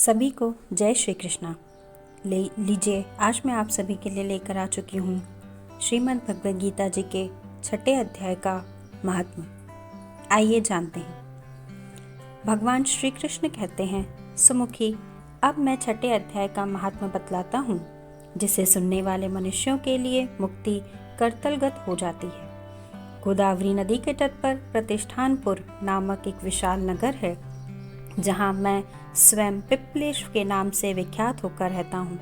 सभी को जय श्री कृष्णा। लीजिए आज मैं आप सभी के लिए लेकर आ चुकी हूँ श्रीमद् भगवद गीता जी के 6 अध्याय का महात्म्य। आइए जानते हैं। भगवान श्री कृष्ण कहते हैं, सुमुखी, अब मैं 6 अध्याय का महात्म्य बतलाता हूँ, जिसे सुनने वाले मनुष्यों के लिए मुक्ति करतलगत हो जाती है। गोदावरी नदी के तट पर प्रतिष्ठानपुर नामक एक विशाल नगर है, जहाँ मैं स्वयं पिप्पलेश के नाम से विख्यात होकर रहता हूँ।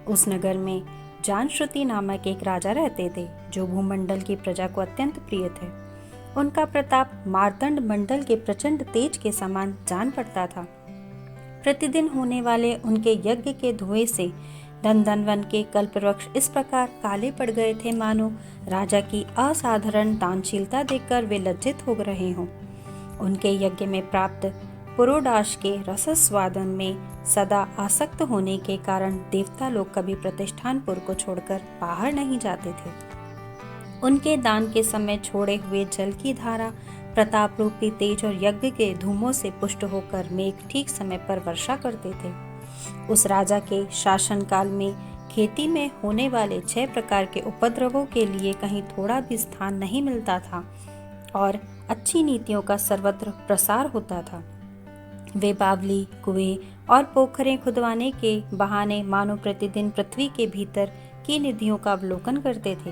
उस नगर में जानश्रुति नामक एक राजा रहते थे, जो भूमंडल की प्रजा को अत्यंत प्रिय थे। उनका प्रताप मार्तंड मंडल के प्रचंड तेज के समान जान पड़ता था। प्रतिदिन होने वाले उनके यज्ञ के धुएं से धनवन के कल्पवृक्ष इस प्रकार काले पड़ गए थे, मानो राजा की असाधारण दानशीलता देखकर वे लज्जित हो रहे हों। उनके यज्ञ में प्राप्त पुरोडाश के रसस्वादन में सदा आसक्त होने के कारण देवता लोग कभी प्रतिष्ठानपुर को छोड़कर बाहर नहीं जाते थे। उनके दान के समय छोड़े हुए जल की धारा प्रताप रूपी तेज और यज्ञ के धूमों से पुष्ट होकर मेघ ठीक समय पर वर्षा करते थे। उस राजा के शासन काल में खेती में होने वाले 6 प्रकार के उपद्रवों के लिए कहीं थोड़ा भी स्थान नहीं मिलता था और अच्छी नीतियों का सर्वत्र प्रसार होता था। वे बावली, कुएं और पोखरें खुदवाने के बहाने मानो प्रतिदिन पृथ्वी के भीतर की निधियों का अवलोकन करते थे।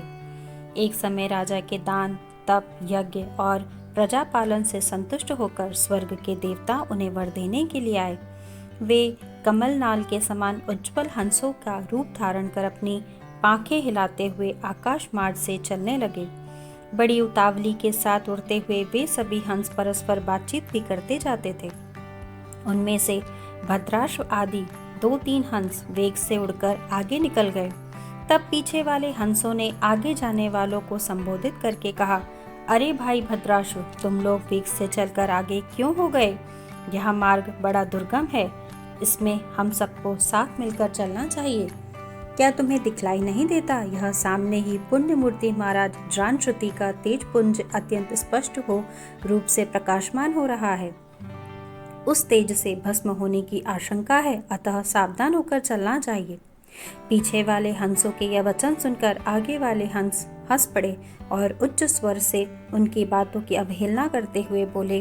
एक समय राजा के दान, तप, यज्ञ और प्रजा पालन से संतुष्ट होकर स्वर्ग के देवता उन्हें वर देने के लिए आए। वे कमलनाल के समान उज्ज्वल हंसों का रूप धारण कर अपनी पांखें हिलाते हुए आकाश मार्ग से चलने लगे। बड़ी उतावली के साथ उड़ते हुए वे सभी हंस परस्पर बातचीत भी करते जाते थे। उनमें से भद्राश्व आदि 2-3 हंस वेग से उड़कर आगे निकल गए। तब पीछे वाले हंसों ने आगे जाने वालों को संबोधित करके कहा, अरे भाई भद्राश्व, तुम लोग वेग से चलकर आगे क्यों हो गए? यह मार्ग बड़ा दुर्गम है, इसमें हम सबको साथ मिलकर चलना चाहिए। क्या तुम्हें दिखलाई नहीं देता? यह सामने ही पुण्य मूर्ति महाराज जानश्रुति का तेज पुंज अत्यंत स्पष्ट हो रूप से प्रकाशमान हो रहा है। उस तेज से भस्म होने की आशंका है, अतः सावधान होकर चलना चाहिए। पीछे वाले हंसों के यह वचन सुनकर आगे वाले हंस हंस पड़े और उच्च स्वर से उनकी बातों की अवहेलना करते हुए बोले,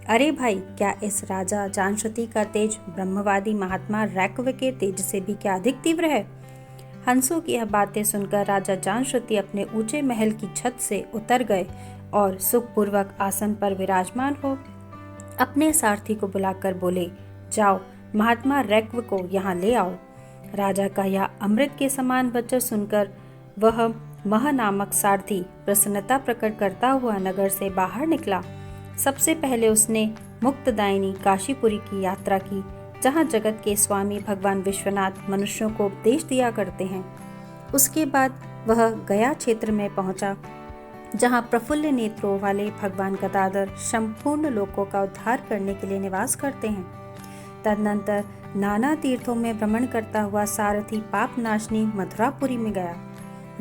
अरे भाई, क्या इस राजा जानश्रुति का तेज ब्रह्मवादी महात्मा रैक्व के तेज से भी क्या अधिक तीव्र है? हंसों की यह बातें सुनकर राजा जानश्रुति अपने ऊंचे महल की छत से उतर गए और सुखपूर्वक आसन पर विराजमान हो अपने सारथी को बुलाकर बोले, जाओ महात्मा रैक्व को यहाँ ले आओ। राजा का यह अमृत के समान वचन सुनकर वह मह नामक सारथी प्रसन्नता प्रकट करता हुआ नगर से बाहर निकला। सबसे पहले उसने मुक्तदायिनी काशीपुरी की यात्रा की, जहाँ जगत के स्वामी भगवान विश्वनाथ मनुष्यों को उपदेश दिया करते हैं। उसके बाद वह गया क्षेत्र में पहुंचा, जहाँ प्रफुल्ल नेत्रों वाले भगवान गदाधर संपूर्ण लोकों का उद्धार करने के लिए निवास करते हैं। तदनंतर नाना तीर्थों में भ्रमण करता हुआ सारथी पाप नाशनी मथुरापुरी में गया।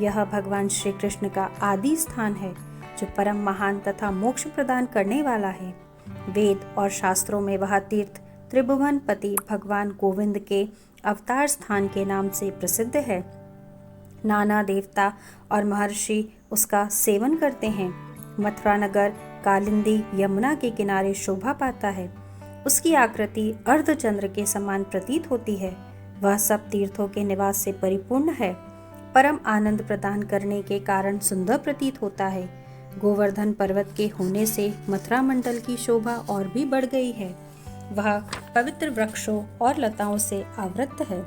यह भगवान श्री कृष्ण का आदि स्थान है, जो परम महान तथा मोक्ष प्रदान करने वाला है। वेद और शास्त्रों में वह तीर्थ त्रिभुवन पति भगवान गोविंद के अवतार स्थान के नाम से प्रसिद्ध है। नाना देवता और महर्षि उसका सेवन करते हैं। मथुरा नगर कालिंदी यमुना के किनारे शोभा पाता है। उसकी आकृति अर्धचंद्र के समान प्रतीत होती है। वह सब तीर्थों के निवास से परिपूर्ण है। परम आनंद प्रदान करने के कारण सुंदर प्रतीत होता है। गोवर्धन पर्वत के होने से मथुरा मंडल की शोभा और भी बढ़ गई है। वह पवित्र वृक्षों और लताओं से आवृत है।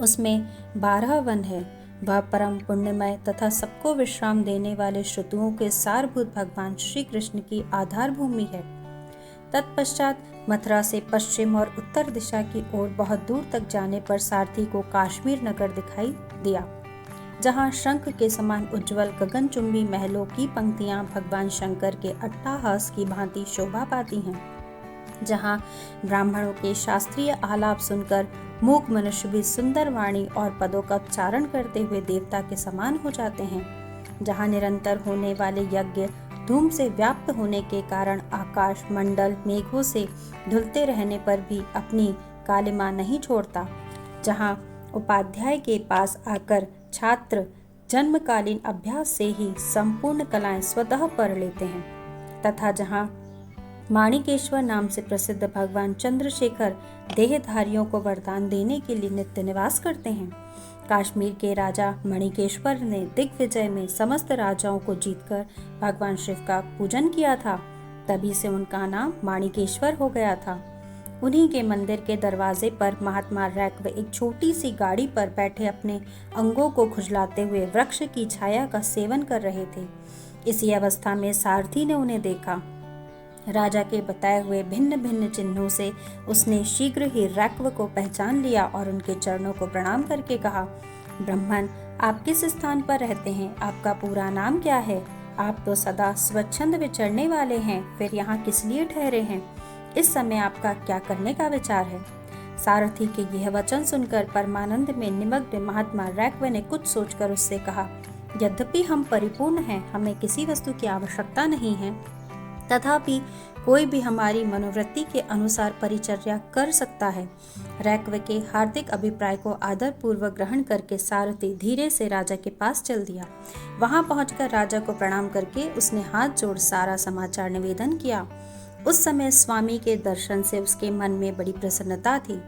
उसमें 12 वन है। वह परम पुण्यमय तथा सबको विश्राम देने वाले श्रुतियों के सारभूत भगवान श्री कृष्ण की आधार भूमि है। तत्पश्चात मथुरा से पश्चिम और उत्तर दिशा की ओर बहुत दूर तक जाने पर सारथी को काश्मीर नगर दिखाई दिया, जहाँ शंख के समान उज्जवल गगनचुंबी महलों की पंक्तियां भगवान शंकर के अट्टाहास की भांति शोभा पाती हैं। जहाँ ब्राह्मणों के शास्त्रीय आलाप सुनकर मूक मनुष्य भी सुंदर वाणी और पदों का उच्चारण करते हुए देवता के समान हो जाते हैं। जहाँ निरंतर होने वाले यज्ञ धूम से व्याप्त होने के कारण आकाश मंडल मेघों से धुलते रहने पर भी अपनी कालिमा नहीं छोड़ता। जहाँ उपाध्याय के पास आकर छात्र जन्मकालीन अभ्यास से ही संपूर्ण कलाएं स्वतः पढ़ लेते हैं, तथा जहाँ माणिकेश्वर नाम से प्रसिद्ध भगवान चंद्रशेखर देहधारियों को वरदान देने के लिए नित्य निवास करते हैं। कश्मीर के राजा मणिकेश्वर ने दिग्विजय में समस्त राजाओं को जीतकर भगवान शिव का पूजन किया था, तभी से उनका नाम माणिकेश्वर हो गया था। उन्हीं के मंदिर के दरवाजे पर महात्मा रैक्व एक छोटी सी गाड़ी पर बैठे अपने अंगों को खुजलाते हुए वृक्ष की छाया का सेवन कर रहे थे। इसी अवस्था में सारथी ने उन्हें देखा। राजा के बताए हुए भिन्न भिन्न चिन्हों से उसने शीघ्र ही रैक्व को पहचान लिया और उनके चरणों को प्रणाम करके कहा, ब्राह्मण, आप किस स्थान पर रहते हैं? आपका पूरा नाम क्या है? आप तो सदा स्वच्छंद विचरने वाले हैं, फिर यहाँ किस लिए ठहरे हैं? इस समय आपका क्या करने का विचार है? सारथी के यह वचन सुनकर परमानंद में निमग्न महात्मा रैक्व ने कुछ सोचकर उससे कहा, यद्यपि हम परिपूर्ण हैं, हमें किसी वस्तु की आवश्यकता नहीं है, तथापि कोई भी हमारी मनोवृत्ति के अनुसार परिचर्या कर सकता है। रैक्व के हार्दिक अभिप्राय को आदर पूर्वक ग्रहण करके सारथी धीरे से राजा के पास चल दिया। वहां पहुंचकर राजा को प्रणाम करके उसने हाथ जोड़ सारा समाचार निवेदन किया। उस समय स्वामी के दर्शन से उसके मन में बड़ी प्रसन्नता थी।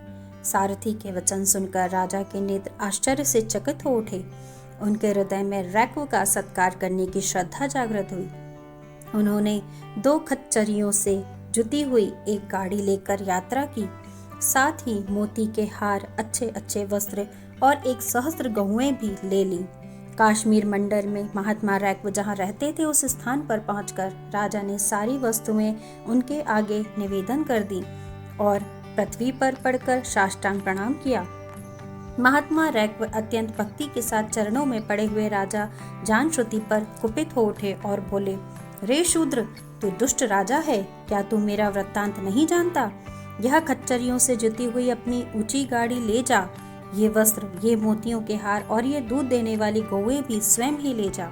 सारथी के वचन सुनकर राजा के नेत्र आश्चर्य से चकित हो उठे। उनके हृदय में रैक्व का सत्कार करने की श्रद्धा जागृत हुई। उन्होंने 2 खच्चरियों से जुती हुई एक गाड़ी लेकर यात्रा की, साथ ही मोती के हार, अच्छे अच्छे वस्त्र और 1 सहस्त्र गौएं भी ले ली। कश्मीर मंडल में महात्मा रैक्व जहाँ रहते थे उस स्थान पर पहुंचकर राजा ने सारी वस्तुएं उनके आगे निवेदन कर दी और पृथ्वी पर पड़कर साष्टांग प्रणाम किया। महात्मा रैक्व अत्यंत भक्ति के साथ चरणों में पड़े हुए राजा जानश्रुति पर कुपित हो उठे और बोले, रे शूद्र, तू दुष्ट राजा है, क्या तू मेरा वृत्तांत नहीं जानता? यह खच्चरियों से जुती हुई अपनी ऊंची गाड़ी ले जा, ये वस्त्र, ये मोतियों के हार और ये दूध देने वाली गौएं भी स्वयं ही ले जा।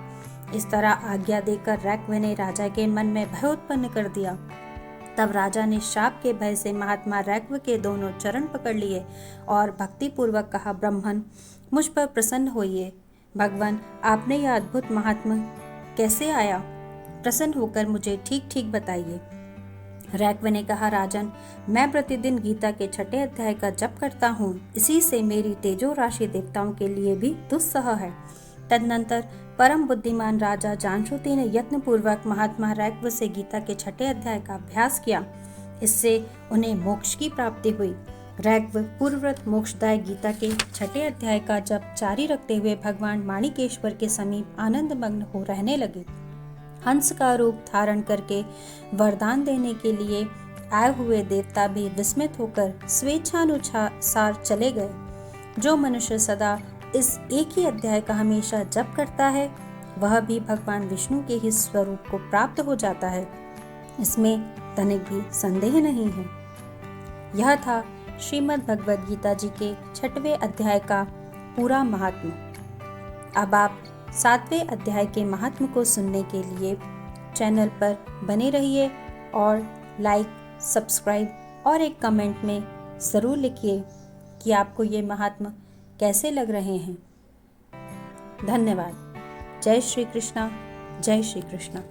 इस तरह आज्ञा देकर रैक्व ने राजा के मन में भय उत्पन्न कर दिया। तब राजा ने शाप के भय से महात्मा रैक्व के दोनों चरण पकड़ लिए और भक्ति पूर्वक कहा, ब्राह्मण, मुझ पर प्रसन्न होइए। भगवान, आपने यह अद्भुत महात्मा कैसे आया? प्रसन्न होकर मुझे ठीक ठीक बताइए। रैक्व ने कहा, राजन, मैं प्रतिदिन गीता के 6 अध्याय का जप करता हूँ, इसी से मेरी तेजो राशि देवताओं के लिए भी दुस्सह है। तदनंतर परम बुद्धिमान राजा जानश्रुति ने यत्न पूर्वक महात्मा रैक्व से गीता के 6 अध्याय का अभ्यास किया। इससे उन्हें मोक्ष की प्राप्ति हुई। रैक्व पूर्ववत मोक्षदाय गीता के 6 अध्याय का जप जारी रखते हुए भगवान माणिकेश्वर के समीप आनंद मग्न हो रहने लगे। हंस का रूप धारण करके वरदान देने के लिए आए हुए देवता भी विस्मित होकर स्वेच्छानुसार चले गए। जो मनुष्य सदा इस एक ही अध्याय का हमेशा जप करता है, वह भी भगवान विष्णु के ही स्वरूप को प्राप्त हो जाता है, इसमें तनिक भी संदेह नहीं है। यह था श्रीमद् भगवद गीता जी के 6वें अध्याय का पूरा महात्म्य। अब आप 7वें अध्याय के महात्म्य को सुनने के लिए चैनल पर बने रहिए और लाइक, सब्सक्राइब और एक कमेंट में ज़रूर लिखिए कि आपको ये महात्म्य कैसे लग रहे हैं। धन्यवाद। जय श्री कृष्णा, जय श्री कृष्णा।